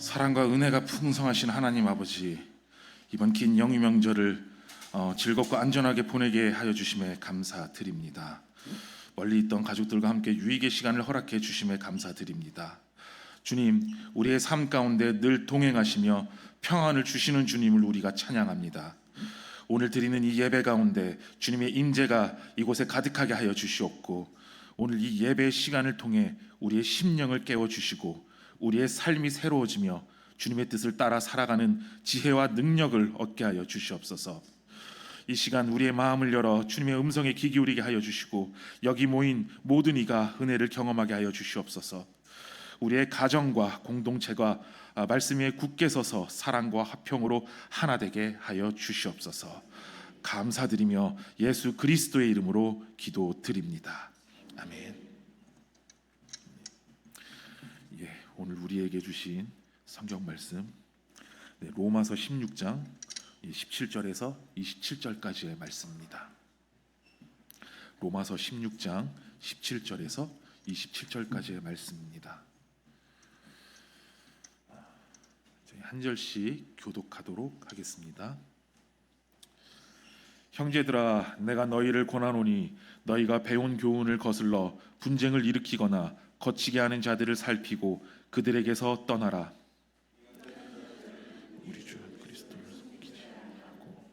사랑과 은혜가 풍성하신 하나님 아버지, 이번 긴 영유 명절을 즐겁고 안전하게 보내게 하여 주심에 감사드립니다. 멀리 있던 가족들과 함께 유익의 시간을 허락해 주심에 감사드립니다. 주님, 우리의 삶 가운데 늘 동행하시며 평안을 주시는 주님을 우리가 찬양합니다. 오늘 드리는 이 예배 가운데 주님의 임재가 이곳에 가득하게 하여 주시옵고, 오늘 이 예배의 시간을 통해 우리의 심령을 깨워주시고 우리의 삶이 새로워지며 주님의 뜻을 따라 살아가는 지혜와 능력을 얻게 하여 주시옵소서. 이 시간 우리의 마음을 열어 주님의 음성에 귀 기울이게 하여 주시고, 여기 모인 모든 이가 은혜를 경험하게 하여 주시옵소서. 우리의 가정과 공동체가 말씀 위에 굳게 서서 사랑과 화평으로 하나 되게 하여 주시옵소서. 감사드리며 예수 그리스도의 이름으로 기도드립니다. 아멘. 오늘 우리에게 주신 성경 말씀, 로마서 16장 17절에서 27절까지의 말씀입니다. 로마서 16장 17절에서 27절까지의 말씀입니다. 저희 한 절씩 교독하도록 하겠습니다. 형제들아, 내가 너희를 권하노니 너희가 배운 교훈을 거슬러 분쟁을 일으키거나 거치게 하는 자들을 살피고 그들에게서 떠나라. 우리 주 그리스도를 섬기지 않고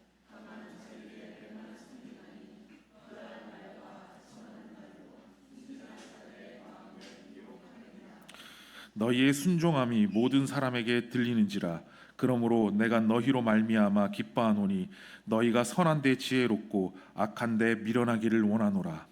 너희의 순종함이 모든 사람에게 들리는지라. 그러므로 내가 너희로 말미암아 기뻐하노니 너희가 선한 데 지혜롭고 악한 데 미련하기를 원하노라.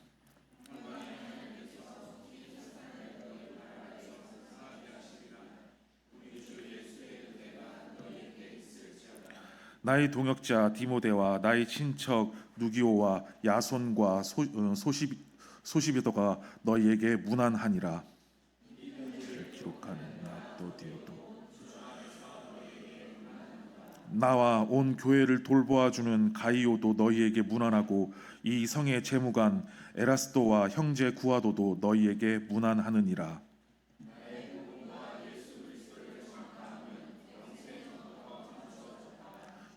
나의 동역자 디모데와 나의 친척 누기오와 야손과 소시비도가 너희에게 문안하니라. 기록하는 나도디오도 나와 온 교회를 돌보아주는 가이오도 너희에게 문안하고, 이 성의 재무관 에라스도와 형제 구아도도 너희에게 문안하느니라.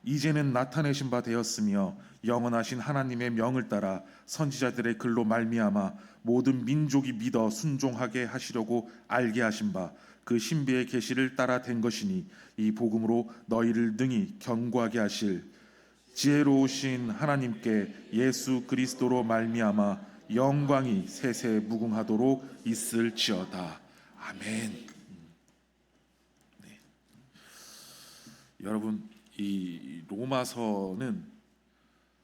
이제는 나타내신 바 되었으며 영원하신 하나님의 명을 따라 선지자들의 글로 말미암아 모든 민족이 믿어 순종하게 하시려고 알게 하신 바 그 신비의 계시를 따라 된 것이니, 이 복음으로 너희를 능히 견고하게 하실 지혜로우신 하나님께 예수 그리스도로 말미암아 영광이 세세 무궁하도록 있을지어다. 아멘. 여러분, 이 로마서는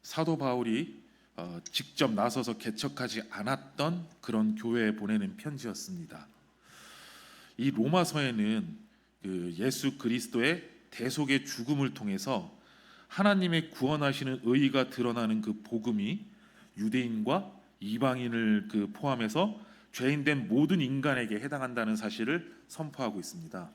사도 바울이 직접 나서서 개척하지 않았던 그런 교회에 보내는 편지였습니다. 이 로마서에는 예수 그리스도의 대속의 죽음을 통해서 하나님의 구원하시는 의의가 드러나는 그 복음이 유대인과 이방인을 포함해서 죄인된 모든 인간에게 해당한다는 사실을 선포하고 있습니다.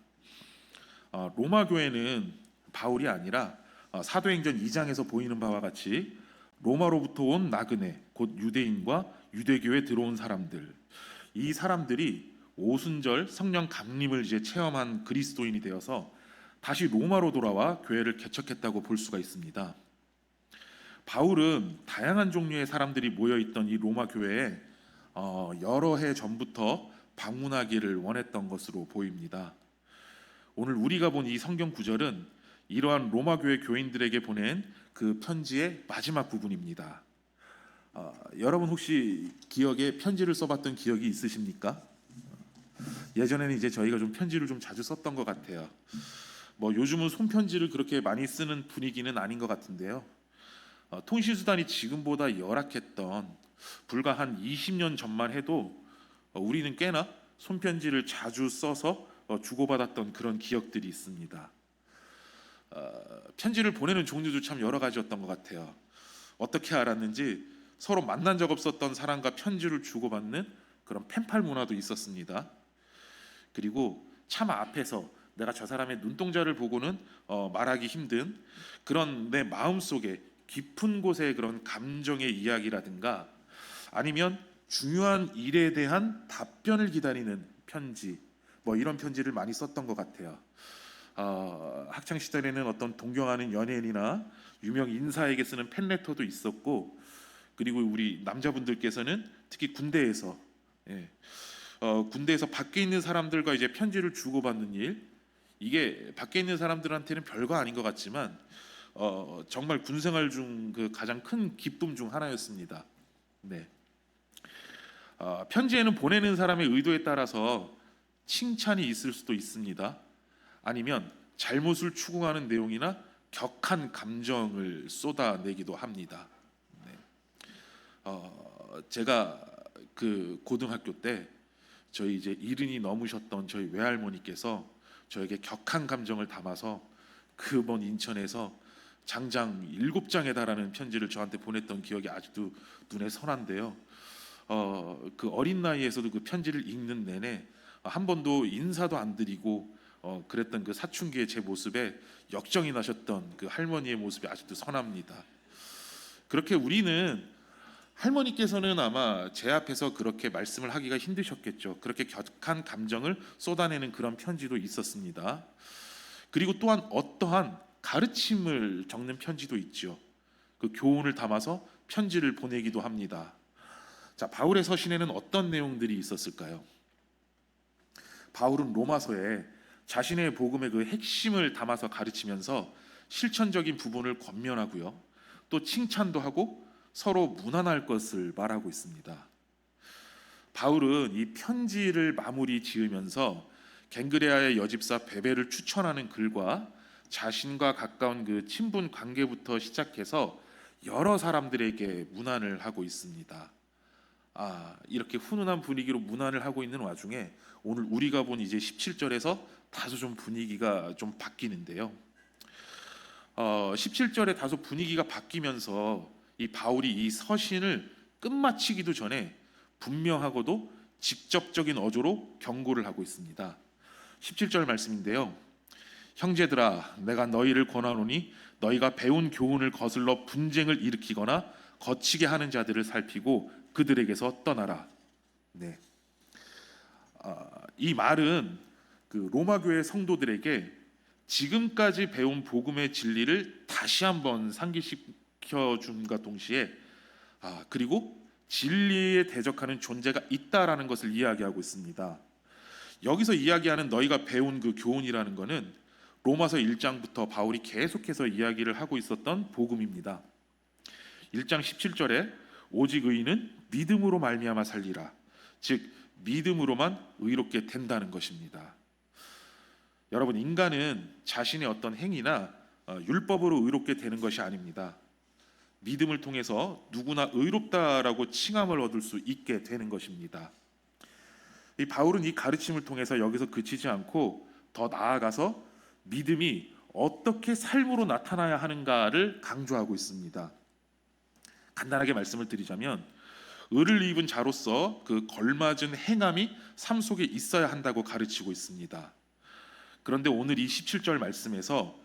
로마 교회는 바울이 아니라 사도행전 2장에서 보이는 바와 같이 로마로부터 온 나그네, 곧 유대인과 유대교에 들어온 사람들, 이 사람들이 오순절 성령 감림을 체험한 그리스도인이 되어서 다시 로마로 돌아와 교회를 개척했다고 볼 수가 있습니다. 바울은 다양한 종류의 사람들이 모여있던 이 로마 교회에 여러 해 전부터 방문하기를 원했던 것으로 보입니다. 오늘 우리가 본 이 성경 구절은 이러한 로마 교회 교인들에게 보낸 그 편지의 마지막 부분입니다. 여러분 혹시 기억에 편지를 써봤던 기억이 있으십니까? 예전에는 저희가 좀 편지를 좀 자주 썼던 것 같아요. 요즘은 손편지를 그렇게 많이 쓰는 분위기는 아닌 것 같은데요. 통신수단이 지금보다 열악했던 불과 한 20년 전만 해도 우리는 꽤나 손편지를 자주 써서 주고받았던 그런 기억들이 있습니다. 편지를 보내는 종류도 참 여러 가지였던 것 같아요. 어떻게 알았는지 서로 만난 적 없었던 사람과 편지를 주고받는 그런 펜팔 문화도 있었습니다. 그리고 참 앞에서 내가 저 사람의 눈동자를 보고는 말하기 힘든 그런 내 마음속에 깊은 곳의 그런 감정의 이야기라든가, 아니면 중요한 일에 대한 답변을 기다리는 편지, 이런 편지를 많이 썼던 것 같아요. 학창 시절에는 어떤 동경하는 연예인이나 유명 인사에게 쓰는 팬레터도 있었고, 그리고 우리 남자분들께서는 특히 군대에서 예, 군대에서 밖에 있는 사람들과 이제 편지를 주고받는 일, 이게 밖에 있는 사람들한테는 별거 아닌 것 같지만 정말 군생활 중 그 가장 큰 기쁨 중 하나였습니다. 네. 편지에는 보내는 사람의 의도에 따라서 칭찬이 있을 수도 있습니다. 아니면 잘못을 추궁하는 내용이나 격한 감정을 쏟아내기도 합니다. 네. 제가 그 고등학교 때 저희 이제 70이 넘으셨던 저희 외할머니께서 저에게 격한 감정을 담아서 그 먼 인천에서 장장 7장에 달하는 편지를 저한테 보냈던 기억이 아직도 눈에 선한데요. 그 어린 나이에서도 그 편지를 읽는 내내 한 번도 인사도 안 드리고 그랬던 그 사춘기의 제 모습에 역정이 나셨던 그 할머니의 모습이 아직도 선합니다. 그렇게 우리는 할머니께서는 아마 제 앞에서 그렇게 말씀을 하기가 힘드셨겠죠. 그렇게 격한 감정을 쏟아내는 그런 편지도 있었습니다. 그리고 또한 어떠한 가르침을 적는 편지도 있죠. 그 교훈을 담아서 편지를 보내기도 합니다. 자, 바울의 서신에는 어떤 내용들이 있었을까요? 바울은 로마서에 자신의 복음의 그 핵심을 담아서 가르치면서 실천적인 부분을 권면하고요, 또 칭찬도 하고 서로 무난할 것을 말하고 있습니다. 바울은 이 편지를 마무리 지으면서 갱그레아의 여집사 베베를 추천하는 글과 자신과 가까운 그 친분 관계부터 시작해서 여러 사람들에게 문안을 하고 있습니다. 이렇게 훈훈한 분위기로 문안을 하고 있는 와중에 오늘 우리가 본 이제 17절에서 다소 좀 분위기가 좀 바뀌는데요. 17절에 다소 분위기가 바뀌면서 이 바울이 이 서신을 끝마치기도 전에 분명하고도 직접적인 어조로 경고를 하고 있습니다. 17절 말씀인데요. 형제들아, 내가 너희를 권하노니 너희가 배운 교훈을 거슬러 분쟁을 일으키거나 거치게 하는 자들을 살피고 그들에게서 떠나라. 네. 이 말은 그 로마 교회 성도들에게 지금까지 배운 복음의 진리를 다시 한번 상기시켜 줌과 동시에 그리고 진리에 대적하는 존재가 있다라는 것을 이야기하고 있습니다. 여기서 이야기하는 너희가 배운 그 교훈이라는 것은 로마서 1장부터 바울이 계속해서 이야기를 하고 있었던 복음입니다. 1장 17절에 오직 의인은 믿음으로 말미암아 살리라. 즉 믿음으로만 의롭게 된다는 것입니다. 여러분, 인간은 자신의 어떤 행위나 율법으로 의롭게 되는 것이 아닙니다. 믿음을 통해서 누구나 의롭다라고 칭함을 얻을 수 있게 되는 것입니다. 이 바울은 이 가르침을 통해서 여기서 그치지 않고 더 나아가서 믿음이 어떻게 삶으로 나타나야 하는가를 강조하고 있습니다. 간단하게 말씀을 드리자면 의를 입은 자로서 그 걸맞은 행함이 삶 속에 있어야 한다고 가르치고 있습니다. 그런데 오늘 이 17절 말씀에서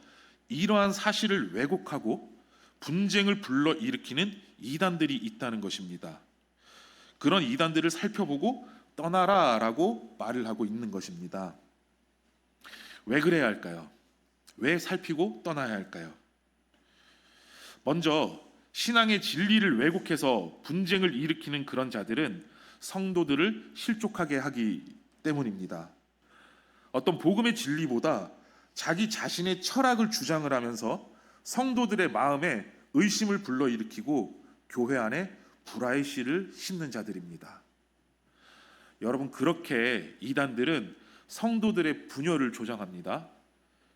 이러한 사실을 왜곡하고 분쟁을 불러일으키는 이단들이 있다는 것입니다. 그런 이단들을 살펴보고 떠나라라고 말을 하고 있는 것입니다. 왜 그래야 할까요? 왜 살피고 떠나야 할까요? 먼저 신앙의 진리를 왜곡해서 분쟁을 일으키는 그런 자들은 성도들을 실족하게 하기 때문입니다. 어떤 복음의 진리보다 자기 자신의 철학을 주장을 하면서 성도들의 마음에 의심을 불러일으키고 교회 안에 불화의 씨를 심는 자들입니다. 여러분, 그렇게 이단들은 성도들의 분열을 조장합니다.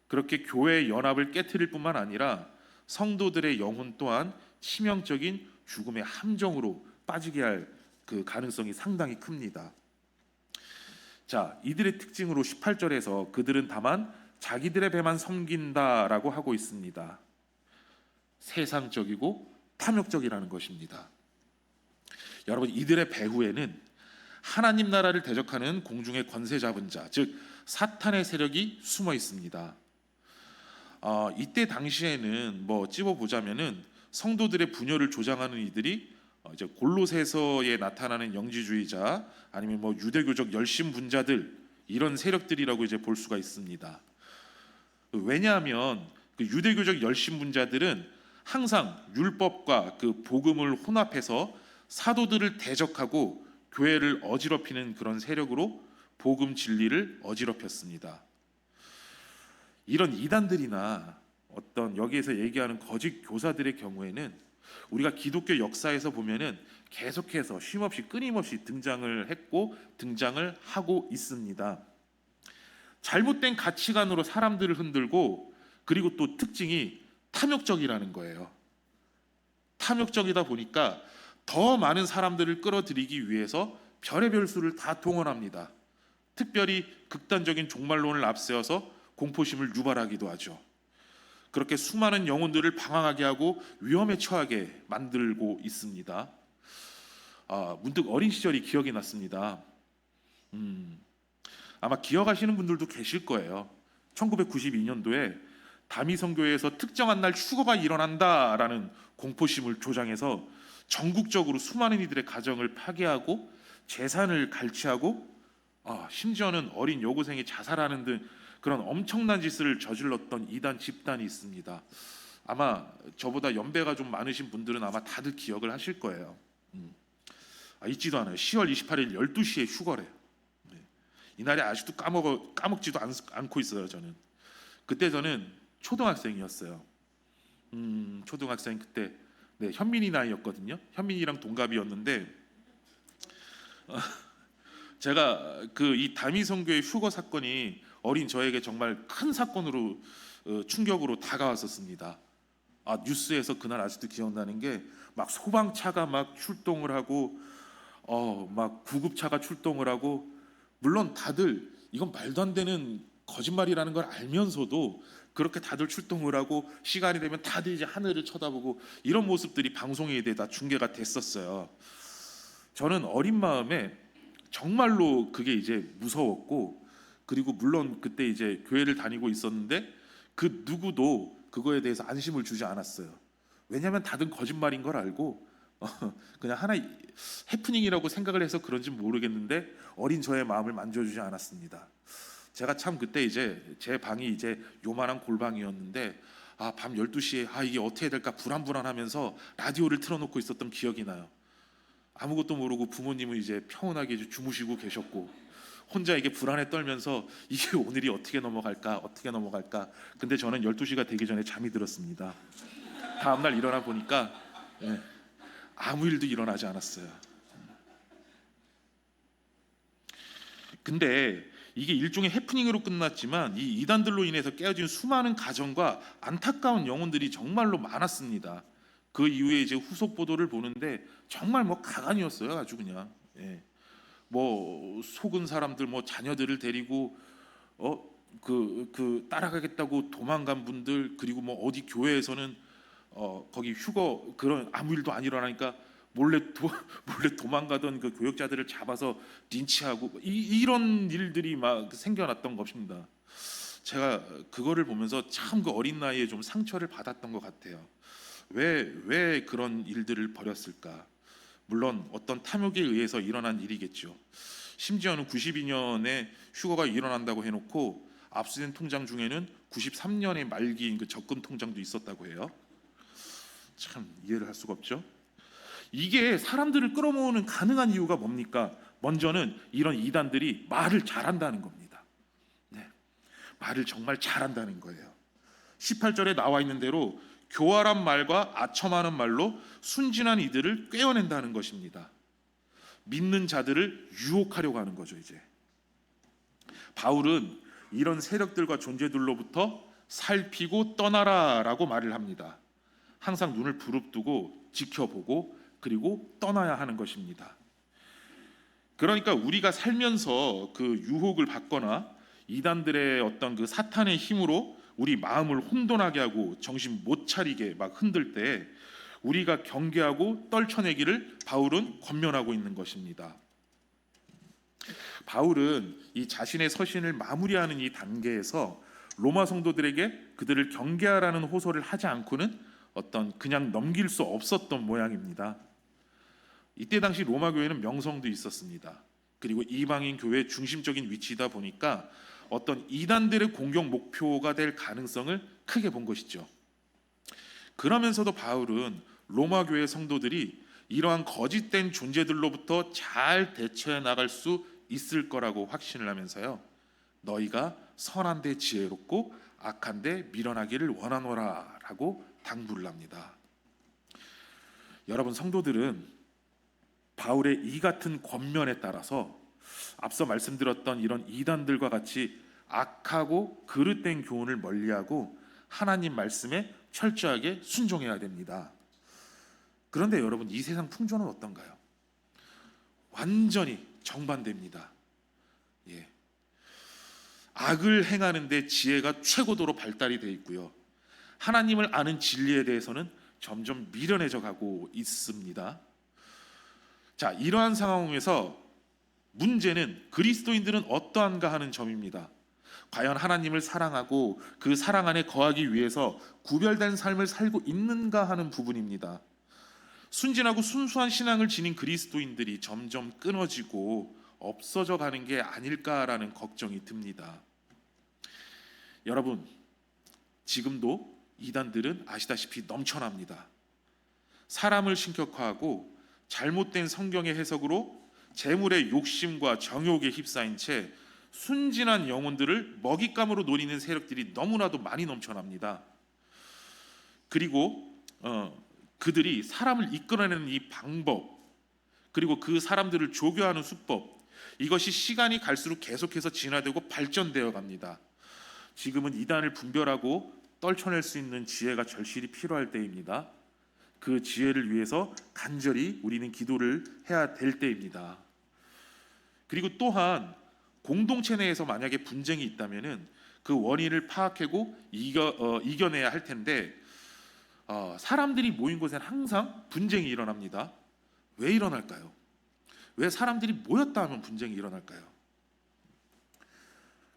그렇게 교회의 연합을 깨트릴 뿐만 아니라 성도들의 영혼 또한 치명적인 죽음의 함정으로 빠지게 할 그 가능성이 상당히 큽니다. 자, 이들의 특징으로 18절에서 그들은 다만 자기들의 배만 섬긴다라고 하고 있습니다. 세상적이고 탐욕적이라는 것입니다. 여러분, 이들의 배후에는 하나님 나라를 대적하는 공중의 권세 잡은 자, 즉 사탄의 세력이 숨어 있습니다. 이때 당시에는 찝어보자면은 성도들의 분열을 조장하는 이들이 이제 골로새서에 나타나는 영지주의자, 아니면 유대교적 열심분자들, 이런 세력들이라고 이제 볼 수가 있습니다. 왜냐하면 그 유대교적 열심분자들은 항상 율법과 그 복음을 혼합해서 사도들을 대적하고 교회를 어지럽히는 그런 세력으로 복음 진리를 어지럽혔습니다. 이런 이단들이나 어떤 여기에서 얘기하는 거짓 교사들의 경우에는 우리가 기독교 역사에서 보면은 계속해서 쉼없이 끊임없이 등장을 했고 등장을 하고 있습니다. 잘못된 가치관으로 사람들을 흔들고, 그리고 또 특징이 탐욕적이라는 거예요. 탐욕적이다 보니까 더 많은 사람들을 끌어들이기 위해서 별의별 수를 다 동원합니다. 특별히 극단적인 종말론을 앞세워서 공포심을 유발하기도 하죠. 그렇게 수많은 영혼들을 방황하게 하고 위험에 처하게 만들고 있습니다. 문득 어린 시절이 기억이 났습니다. 아마 기억하시는 분들도 계실 거예요. 1992년도에 다미성교회에서 특정한 날 휴거가 일어난다라는 공포심을 조장해서 전국적으로 수많은 이들의 가정을 파괴하고 재산을 갈취하고, 심지어는 어린 여고생이 자살하는 등 그런 엄청난 짓을 저질렀던 이단 집단이 있습니다. 아마 저보다 연배가 좀 많으신 분들은 아마 다들 기억을 하실 거예요. 잊지도 않아요. 10월 28일 12시에 휴거래요. 이날이 아직도 까먹지도 않고 있어요. 저는 그때 저는 초등학생이었어요. 초등학생 그때 현민이 나이였거든요. 현민이랑 동갑이었는데 제가 그 이 다미성교의 휴거 사건이 어린 저에게 정말 큰 사건으로 충격으로 다가왔었습니다. 뉴스에서 그날 아직도 기억나는 게 막 소방차가 막 출동을 하고 막 구급차가 출동을 하고, 물론 다들 이건 말도 안 되는 거짓말이라는 걸 알면서도 그렇게 다들 출동을 하고 시간이 되면 다들 이제 하늘을 쳐다보고 이런 모습들이 방송에 대해 다 중계가 됐었어요. 저는 어린 마음에 정말로 그게 이제 무서웠고, 그리고 물론 그때 이제 교회를 다니고 있었는데 그 누구도 그거에 대해서 안심을 주지 않았어요. 왜냐하면 다들 거짓말인 걸 알고 그냥 하나의 해프닝이라고 생각을 해서 그런지 모르겠는데 어린 저의 마음을 만져주지 않았습니다. 제가 참 그때 이제 제 방이 이제 요만한 골방이었는데 밤 12시에 이게 어떻게 해야 될까 불안불안하면서 라디오를 틀어놓고 있었던 기억이 나요. 아무것도 모르고 부모님은 이제 평온하게 이제 주무시고 계셨고 혼자 이게 불안에 떨면서 이게 오늘이 어떻게 넘어갈까. 근데 저는 12시가 되기 전에 잠이 들었습니다. 다음날 일어나 보니까 아무 일도 일어나지 않았어요. 근데 이게 일종의 해프닝으로 끝났지만 이 이단들로 인해서 깨어진 수많은 가정과 안타까운 영혼들이 정말로 많았습니다. 그 이후에 이제 후속 보도를 보는데 정말 가관이었어요. 아주 그냥 속은 사람들 자녀들을 데리고 따라가겠다고 도망간 분들, 그리고 어디 교회에서는 거기 휴거 그런 아무 일도 안 일어나니까 몰래 도망가던 그 교역자들을 잡아서 린치하고 이런 일들이 막 생겨났던 것입니다. 제가 그거를 보면서 참 그 어린 나이에 좀 상처를 받았던 것 같아요. 왜 그런 일들을 벌였을까? 물론 어떤 탐욕에 의해서 일어난 일이겠죠. 심지어는 92년에 휴거가 일어난다고 해놓고 압수된 통장 중에는 93년에 말기인 그 적금 통장도 있었다고 해요. 참 이해를 할 수가 없죠. 이게 사람들을 끌어모으는 가능한 이유가 뭡니까? 먼저는 이런 이단들이 말을 잘한다는 겁니다. 말을 정말 잘한다는 거예요. 18절에 나와 있는 대로 교활한 말과 아첨하는 말로 순진한 이들을 꿰어낸다는 것입니다. 믿는 자들을 유혹하려고 하는 거죠. 이제 바울은 이런 세력들과 존재들로부터 살피고 떠나라라고 말을 합니다. 항상 눈을 부릅뜨고 지켜보고 그리고 떠나야 하는 것입니다. 그러니까 우리가 살면서 그 유혹을 받거나 이단들의 어떤 그 사탄의 힘으로 우리 마음을 혼돈하게 하고 정신 못 차리게 막 흔들 때 우리가 경계하고 떨쳐내기를 바울은 권면하고 있는 것입니다. 바울은 이 자신의 서신을 마무리하는 이 단계에서 로마 성도들에게 그들을 경계하라는 호소를 하지 않고는 그냥 넘길 수 없었던 모양입니다. 이때 당시 로마 교회는 명성도 있었습니다. 그리고 이방인 교회의 중심적인 위치이다 보니까 어떤 이단들의 공격 목표가 될 가능성을 크게 본 것이죠. 그러면서도 바울은 로마 교회 성도들이 이러한 거짓된 존재들로부터 잘 대처해 나갈 수 있을 거라고 확신을 하면서요, 너희가 선한데 지혜롭고 악한데 미련하기를 원하노라라고 당부를 합니다. 여러분, 성도들은 바울의 이 같은 권면에 따라서 앞서 말씀드렸던 이런 이단들과 같이 악하고 그릇된 교훈을 멀리하고 하나님 말씀에 철저하게 순종해야 됩니다. 그런데 여러분, 이 세상 풍조는 어떤가요? 완전히 정반대입니다. 예. 악을 행하는데 지혜가 최고도로 발달이 되어 있고요, 하나님을 아는 진리에 대해서는 점점 미련해져 가고 있습니다. 자, 이러한 상황에서 문제는 그리스도인들은 어떠한가 하는 점입니다. 과연 하나님을 사랑하고 그 사랑 안에 거하기 위해서 구별된 삶을 살고 있는가 하는 부분입니다. 순진하고 순수한 신앙을 지닌 그리스도인들이 점점 끊어지고 없어져 가는 게 아닐까라는 걱정이 듭니다. 여러분, 지금도 이단들은 아시다시피 넘쳐납니다. 사람을 신격화하고 잘못된 성경의 해석으로 재물의 욕심과 정욕에 휩싸인 채 순진한 영혼들을 먹잇감으로 노리는 세력들이 너무나도 많이 넘쳐납니다. 그리고 그들이 사람을 이끌어내는 이 방법, 그리고 그 사람들을 조교하는 수법, 이것이 시간이 갈수록 계속해서 진화되고 발전되어 갑니다. 지금은 이단을 분별하고 떨쳐낼 수 있는 지혜가 절실히 필요할 때입니다. 그 지혜를 위해서 간절히 우리는 기도를 해야 될 때입니다. 그리고 또한 공동체 내에서 만약에 분쟁이 있다면은 그 원인을 파악하고 이겨내야 할 텐데, 사람들이 모인 곳에는 항상 분쟁이 일어납니다. 왜 일어날까요? 왜 사람들이 모였다 하면 분쟁이 일어날까요?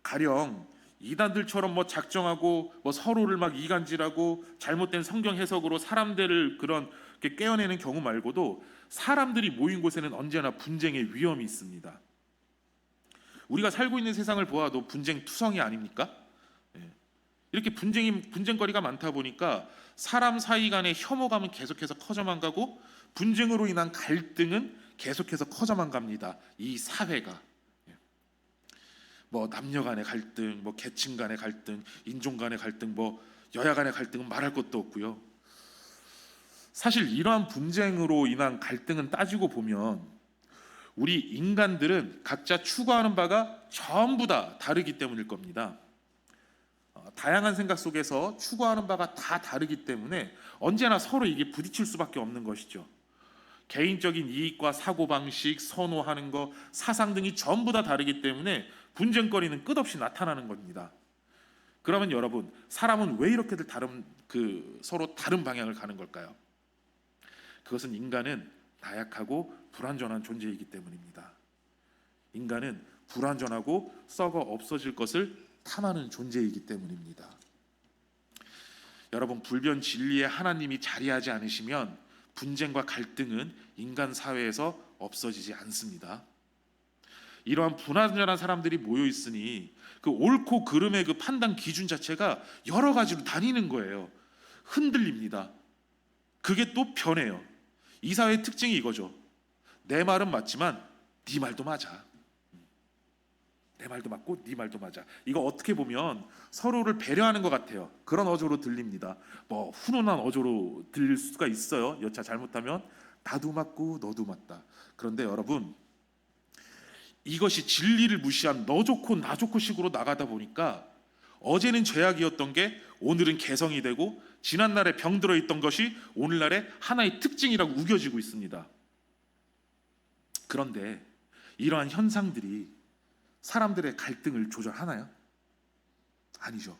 가령 이단들처럼 작정하고 서로를 막 이간질하고 잘못된 성경 해석으로 사람들을 그렇게 깨어내는 경우 말고도 사람들이 모인 곳에는 언제나 분쟁의 위험이 있습니다. 우리가 살고 있는 세상을 보아도 분쟁 투성이 아닙니까? 이렇게 분쟁거리가 많다 보니까 사람 사이 간의 혐오감은 계속해서 커져만 가고 분쟁으로 인한 갈등은 계속해서 커져만 갑니다. 이 사회가 남녀 간의 갈등, 계층 간의 갈등, 인종 간의 갈등, 여야 간의 갈등은 말할 것도 없고요. 사실 이러한 분쟁으로 인한 갈등은 따지고 보면 우리 인간들은 각자 추구하는 바가 전부 다 다르기 때문일 겁니다. 다양한 생각 속에서 추구하는 바가 다 다르기 때문에 언제나 서로 이게 부딪힐 수밖에 없는 것이죠. 개인적인 이익과 사고방식, 선호하는 것, 사상 등이 전부 다 다르기 때문에 분쟁거리는 끝없이 나타나는 겁니다. 그러면 여러분, 사람은 왜 이렇게들 서로 다른 방향을 가는 걸까요? 그것은 인간은 나약하고 불완전한 존재이기 때문입니다. 인간은 불완전하고 썩어 없어질 것을 탐하는 존재이기 때문입니다. 여러분, 불변 진리에 하나님이 자리하지 않으시면 분쟁과 갈등은 인간 사회에서 없어지지 않습니다. 이러한 불완전한 사람들이 모여 있으니 그 옳고 그름의 그 판단 기준 자체가 여러 가지로 다니는 거예요. 흔들립니다. 그게 또 변해요. 이 사회의 특징이 이거죠. 내 말은 맞지만 네 말도 맞아. 내 말도 맞고 네 말도 맞아. 이거 어떻게 보면 서로를 배려하는 것 같아요. 그런 어조로 들립니다. 훈훈한 어조로 들릴 수가 있어요. 여차 잘못하면 나도 맞고 너도 맞다. 그런데 여러분, 이것이 진리를 무시한 너 좋고 나 좋고 식으로 나가다 보니까 어제는 죄악이었던 게 오늘은 개성이 되고, 지난날에 병들어 있던 것이 오늘날의 하나의 특징이라고 우겨지고 있습니다. 그런데 이러한 현상들이 사람들의 갈등을 조절하나요? 아니죠.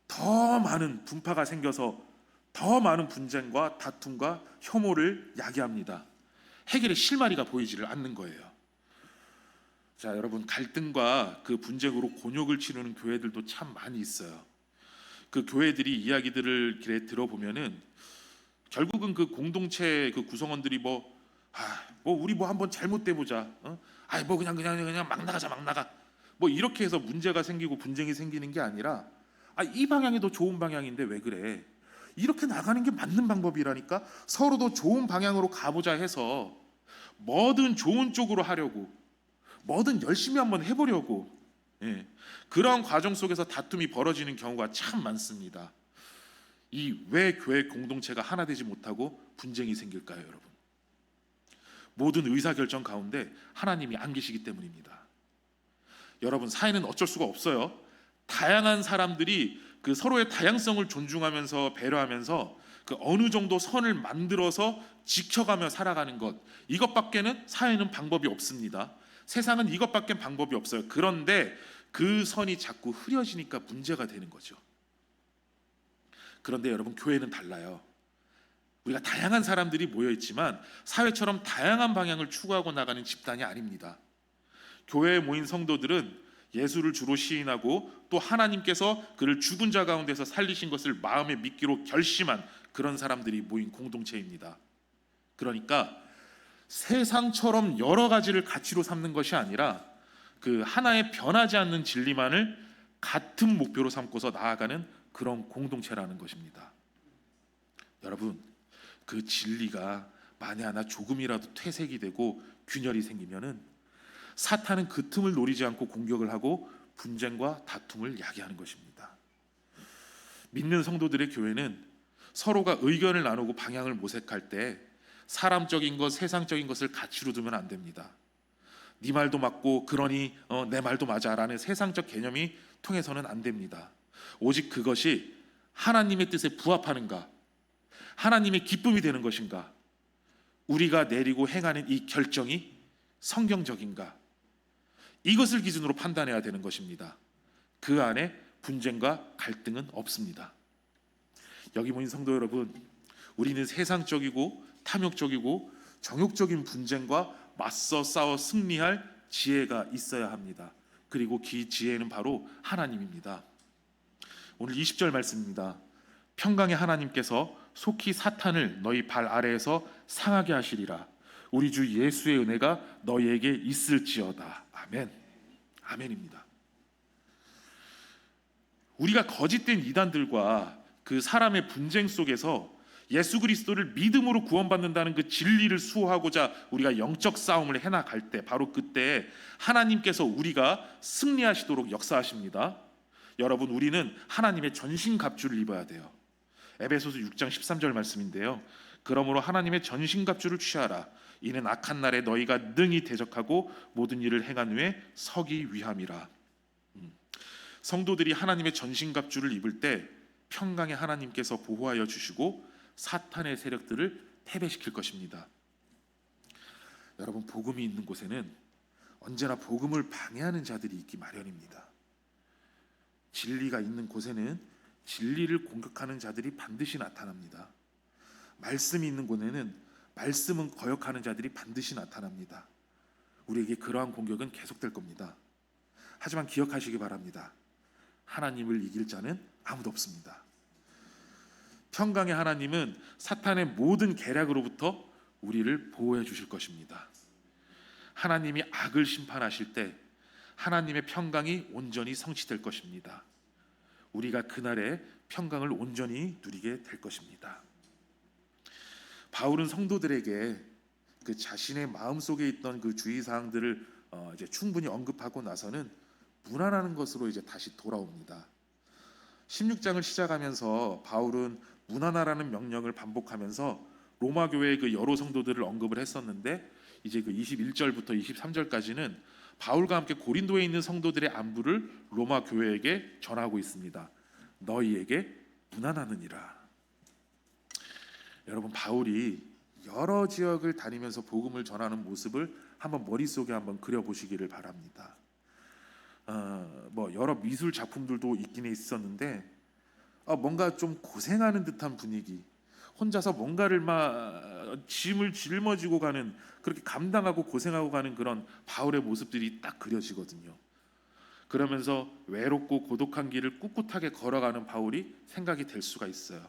더 많은 분파가 생겨서 더 많은 분쟁과 다툼과 혐오를 야기합니다. 해결의 실마리가 보이지를 않는 거예요. 자, 여러분, 갈등과 그 분쟁으로 곤욕을 치르는 교회들도 참 많이 있어요. 그 교회들이 이야기들을 들어보면은 결국은 그 공동체 그 구성원들이 우리 한번 잘못돼 보자. 그냥 막 나가자, 막 나가. 뭐 이렇게 해서 문제가 생기고 분쟁이 생기는 게 아니라 이 방향이 더 좋은 방향인데 왜 그래? 이렇게 나가는 게 맞는 방법이라니까. 서로 더 좋은 방향으로 가보자 해서 뭐든 좋은 쪽으로 하려고, 뭐든 열심히 한번 해보려고, 예, 그런 과정 속에서 다툼이 벌어지는 경우가 참 많습니다. 이 왜 교회 공동체가 하나 되지 못하고 분쟁이 생길까요, 여러분? 모든 의사결정 가운데 하나님이 안 계시기 때문입니다. 여러분, 사회는 어쩔 수가 없어요. 다양한 사람들이 그 서로의 다양성을 존중하면서 배려하면서 그 어느 정도 선을 만들어서 지켜가며 살아가는 것, 이것밖에는 사회는 방법이 없습니다. 세상은 이것밖에 방법이 없어요. 그런데 그 선이 자꾸 흐려지니까 문제가 되는 거죠. 그런데 여러분, 교회는 달라요. 우리가 다양한 사람들이 모여 있지만 사회처럼 다양한 방향을 추구하고 나가는 집단이 아닙니다. 교회에 모인 성도들은 예수를 주로 시인하고 또 하나님께서 그를 죽은 자 가운데서 살리신 것을 마음에 믿기로 결심한 그런 사람들이 모인 공동체입니다. 그러니까 세상처럼 여러 가지를 가치로 삼는 것이 아니라 그 하나의 변하지 않는 진리만을 같은 목표로 삼고서 나아가는 그런 공동체라는 것입니다. 여러분, 그 진리가 만에 하나 조금이라도 퇴색이 되고 균열이 생기면은 사탄은 그 틈을 노리지 않고 공격을 하고 분쟁과 다툼을 야기하는 것입니다. 믿는 성도들의 교회는 서로가 의견을 나누고 방향을 모색할 때 사람적인 것, 세상적인 것을 가치로 두면 안 됩니다. 네 말도 맞고 그러니 내 말도 맞아라는 세상적 개념이 통해서는 안 됩니다. 오직 그것이 하나님의 뜻에 부합하는가, 하나님의 기쁨이 되는 것인가, 우리가 내리고 행하는 이 결정이 성경적인가, 이것을 기준으로 판단해야 되는 것입니다. 그 안에 분쟁과 갈등은 없습니다. 여기 모인 성도 여러분, 우리는 세상적이고 탐욕적이고 정욕적인 분쟁과 맞서 싸워 승리할 지혜가 있어야 합니다. 그리고 그 지혜는 바로 하나님입니다. 오늘 20절 말씀입니다. 평강의 하나님께서 속히 사탄을 너희 발 아래에서 상하게 하시리라. 우리 주 예수의 은혜가 너희에게 있을지어다. 아멘. 아멘입니다. 우리가 거짓된 이단들과 그 사람의 분쟁 속에서 예수 그리스도를 믿음으로 구원받는다는 그 진리를 수호하고자 우리가 영적 싸움을 해나갈 때, 바로 그때 하나님께서 우리가 승리하시도록 역사하십니다. 여러분, 우리는 하나님의 전신갑주를 입어야 돼요. 에베소서 6장 13절 말씀인데요. 그러므로 하나님의 전신갑주를 취하라. 이는 악한 날에 너희가 능히 대적하고 모든 일을 행한 후에 서기 위함이라. 성도들이 하나님의 전신갑주를 입을 때 평강의 하나님께서 보호하여 주시고 사탄의 세력들을 패배시킬 것입니다. 여러분, 복음이 있는 곳에는 언제나 복음을 방해하는 자들이 있기 마련입니다. 진리가 있는 곳에는 진리를 공격하는 자들이 반드시 나타납니다. 말씀이 있는 곳에는 말씀은 거역하는 자들이 반드시 나타납니다. 우리에게 그러한 공격은 계속될 겁니다. 하지만 기억하시기 바랍니다. 하나님을 이길 자는 아무도 없습니다. 평강의 하나님은 사탄의 모든 계략으로부터 우리를 보호해 주실 것입니다. 하나님이 악을 심판하실 때 하나님의 평강이 온전히 성취될 것입니다. 우리가 그날의 평강을 온전히 누리게 될 것입니다. 바울은 성도들에게 그 자신의 마음속에 있던 그 주의 사항들을 이제 충분히 언급하고 나서는 무난하는 것으로 이제 다시 돌아옵니다. 16장을 시작하면서 바울은 무난하라는 명령을 반복하면서 로마 교회의 그 여러 성도들을 언급을 했었는데, 이제 그 21절부터 23절까지는 바울과 함께 고린도에 있는 성도들의 안부를 로마 교회에게 전하고 있습니다. 너희에게 무난하느니라. 여러분, 바울이 여러 지역을 다니면서 복음을 전하는 모습을 한번 머릿속에 한번 그려보시기를 바랍니다. 뭐 여러 미술 작품들도 있긴 있었는데 뭔가 좀 고생하는 듯한 분위기, 혼자서 뭔가를 막 짐을 짊어지고 가는, 그렇게 감당하고 고생하고 가는 그런 바울의 모습들이 딱 그려지거든요. 그러면서 외롭고 고독한 길을 꿋꿋하게 걸어가는 바울이 생각이 될 수가 있어요.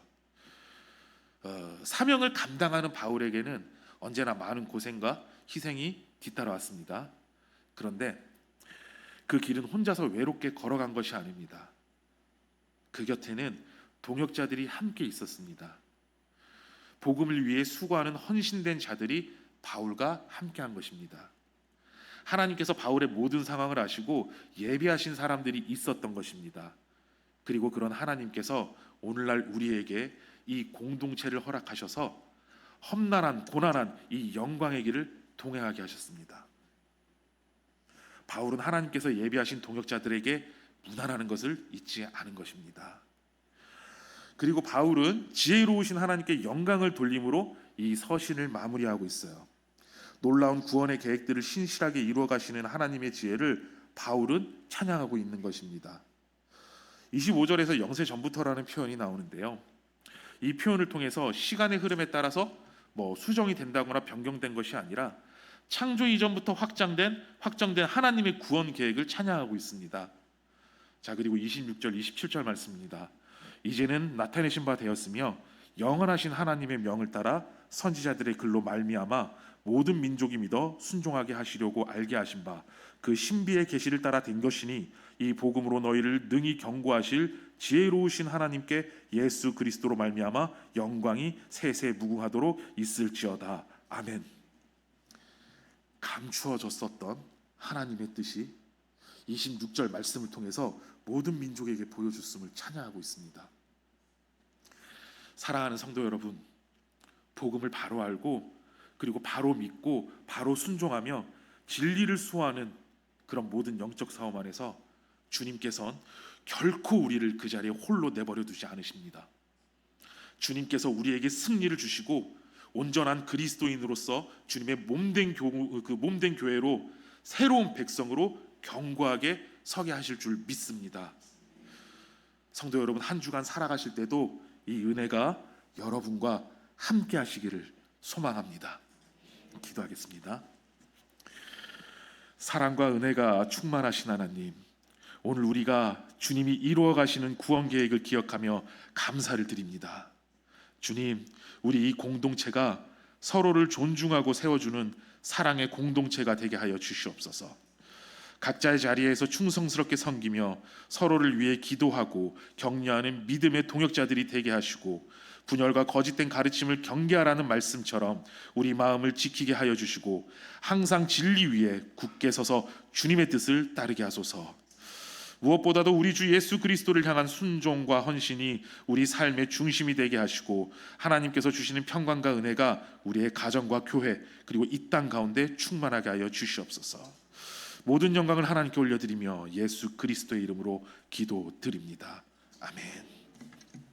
사명을 감당하는 바울에게는 언제나 많은 고생과 희생이 뒤따라왔습니다. 그런데 그 길은 혼자서 외롭게 걸어간 것이 아닙니다. 그 곁에는 동역자들이 함께 있었습니다. 복음을 위해 수고하는 헌신된 자들이 바울과 함께한 것입니다. 하나님께서 바울의 모든 상황을 아시고 예비하신 사람들이 있었던 것입니다. 그리고 그런 하나님께서 오늘날 우리에게 이 공동체를 허락하셔서 험난한 고난한 이 영광의 길을 동행하게 하셨습니다. 바울은 하나님께서 예비하신 동역자들에게 무난하는 것을 잊지 않은 것입니다. 그리고 바울은 지혜로우신 하나님께 영광을 돌림으로 이 서신을 마무리하고 있어요. 놀라운 구원의 계획들을 신실하게 이루어 가시는 하나님의 지혜를 바울은 찬양하고 있는 것입니다. 25절에서 영세 전부터라는 표현이 나오는데요. 이 표현을 통해서 시간의 흐름에 따라서 수정이 된다거나 변경된 것이 아니라 창조 이전부터 확정된 하나님의 구원 계획을 찬양하고 있습니다. 자, 그리고 26절, 27절 말씀입니다. 이제는 나타내신 바 되었으며 영원하신 하나님의 명을 따라 선지자들의 글로 말미암아 모든 민족이 믿어 순종하게 하시려고 알게 하신 바 그 신비의 계시를 따라 된 것이니 이 복음으로 너희를 능히 경고하실 지혜로우신 하나님께 예수 그리스도로 말미암아 영광이 세세 무궁하도록 있을지어다. 아멘. 감추어졌었던 하나님의 뜻이 26절 말씀을 통해서 모든 민족에게 보여줬음을 찬양하고 있습니다. 사랑하는 성도 여러분, 복음을 바로 알고 그리고 바로 믿고 바로 순종하며 진리를 수호하는 그런 모든 영적 싸움 안에서 주님께서는 결코 우리를 그 자리에 홀로 내버려 두지 않으십니다. 주님께서 우리에게 승리를 주시고 온전한 그리스도인으로서 주님의 몸된 교회로 새로운 백성으로 견고하게 서게 하실 줄 믿습니다. 성도 여러분, 한 주간 살아가실 때도 이 은혜가 여러분과 함께 하시기를 소망합니다. 기도하겠습니다. 사랑과 은혜가 충만하신 하나님, 오늘 우리가 주님이 이루어 가시는 구원 계획을 기억하며 감사를 드립니다. 주님, 우리 이 공동체가 서로를 존중하고 세워주는 사랑의 공동체가 되게 하여 주시옵소서. 각자의 자리에서 충성스럽게 섬기며 서로를 위해 기도하고 격려하는 믿음의 동역자들이 되게 하시고 분열과 거짓된 가르침을 경계하라는 말씀처럼 우리 마음을 지키게 하여 주시고 항상 진리 위에 굳게 서서 주님의 뜻을 따르게 하소서. 무엇보다도 우리 주 예수 그리스도를 향한 순종과 헌신이 우리 삶의 중심이 되게 하시고 하나님께서 주시는 평강과 은혜가 우리의 가정과 교회 그리고 이 땅 가운데 충만하게 하여 주시옵소서. 모든 영광을 하나님께 올려드리며 예수 그리스도의 이름으로 기도드립니다. 아멘.